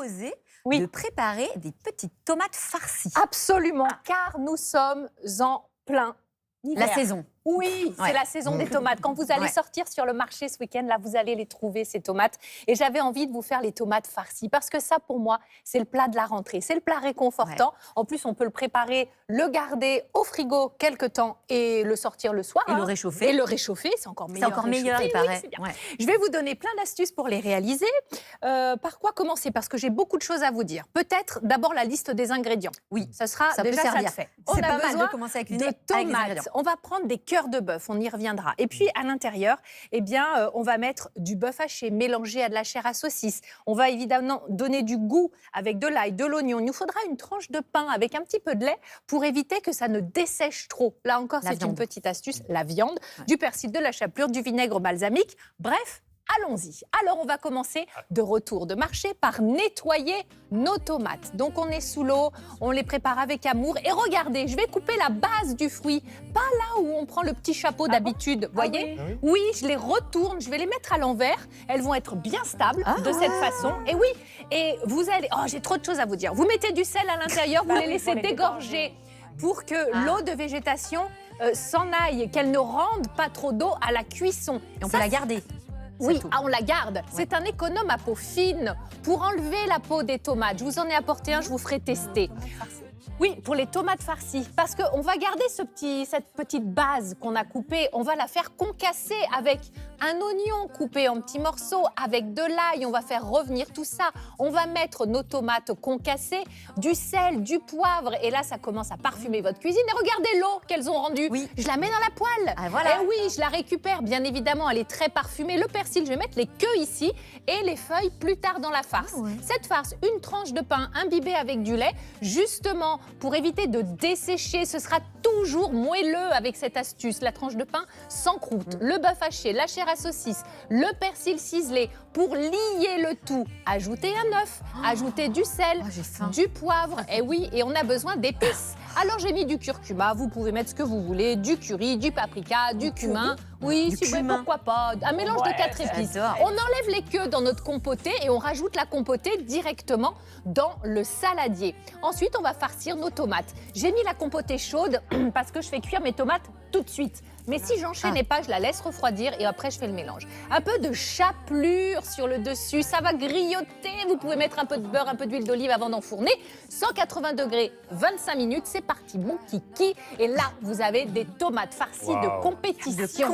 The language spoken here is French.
proposé Oui. de préparer des petites tomates farcies. Absolument, car nous sommes en plein hiver. La saison. Oui, c'est Ouais. la saison des tomates. Quand vous allez Ouais. sortir sur le marché ce week-end, là, vous allez les trouver, ces tomates. Et j'avais envie de vous faire les tomates farcies, parce que ça, pour moi, c'est le plat de la rentrée. C'est le plat réconfortant. En plus, on peut le préparer, le garder au frigo quelque temps et le sortir le soir. Et le réchauffer. Et le réchauffer, c'est encore meilleur. C'est encore meilleur, réchauffé. il paraît. Oui, c'est bien. Ouais. Je vais vous donner plein d'astuces pour les réaliser. Par quoi commencer? Parce que j'ai beaucoup de choses à vous dire. Peut-être d'abord la liste des ingrédients. Oui, ça sera ça peut déjà ça servir. de fait. C'est On a pas mal besoin de commencer à de cuisiner avec les tomates. ingrédients. On va prendre des cœurs de bœuf, on y reviendra. Et puis à l'intérieur, eh bien, on va mettre du bœuf haché mélangé à de la chair à saucisse. On va évidemment donner du goût avec de l'ail, de l'oignon. Il nous faudra une tranche de pain avec un petit peu de lait pour éviter que ça ne dessèche trop. Là encore, La c'est une viande. petite astuce. La viande, du persil, de la chapelure, du vinaigre balsamique. Bref, allons-y. Alors, on va commencer de retour de marché par nettoyer nos tomates. Donc, on est sous l'eau, on les prépare avec amour. Et regardez, je vais couper la base du fruit, pas là où on prend le petit chapeau d'habitude. Voyez? Oui, je les retourne, je vais les mettre à l'envers. Elles vont être bien stables de cette façon. Et oui, et vous allez... Oh, j'ai trop de choses à vous dire. Vous mettez du sel à l'intérieur, vous les laissez dégorger pour que l'eau de végétation s'en aille, qu'elle ne rende pas trop d'eau à la cuisson. Et on peut la garder. Oui, tout. on la garde. C'est un économe à peau fine pour enlever la peau des tomates. Je vous en ai apporté un, je vous ferai tester. Oui, pour les tomates farcies, parce qu'on va garder cette petite base qu'on a coupée, on va la faire concasser avec un oignon coupé en petits morceaux, avec de l'ail, on va faire revenir tout ça. On va mettre nos tomates concassées, du sel, du poivre, et là, ça commence à parfumer votre cuisine. Et regardez l'eau qu'elles ont rendue. Oui. Je la mets dans la poêle. Ah, voilà. Et oui, je la récupère, bien évidemment, elle est très parfumée. Le persil, je vais mettre les queues ici et les feuilles plus tard dans la farce. Ah ouais. Cette farce, une tranche de pain imbibée avec du lait, justement pour éviter de dessécher. Ce sera toujours moelleux avec cette astuce. La tranche de pain sans croûte, le bœuf haché, la chair à saucisse, le persil ciselé. Pour lier le tout, ajoutez un œuf, ajoutez du sel, j'ai faim. du poivre, et oui, et on a besoin d'épices. Alors j'ai mis du curcuma, vous pouvez mettre ce que vous voulez, du curry, du paprika, du cumin. Oui, Du si vous voulez, cumin. pourquoi pas. Un mélange de 4 épices. j'adore. On enlève les queues dans notre compoté et on rajoute la compotée directement dans le saladier. Ensuite, on va farcir nos tomates. J'ai mis la compotée chaude parce que je fais cuire mes tomates tout de suite. Mais si j'enchaînais pas, je la laisse refroidir et après je fais le mélange. Un peu de chapelure sur le dessus, ça va grilloter. Vous pouvez mettre un peu de beurre, un peu d'huile d'olive avant d'enfourner. 180 degrés, 25 minutes, c'est parti, mon kiki. Et là, vous avez des tomates farcies de compétition.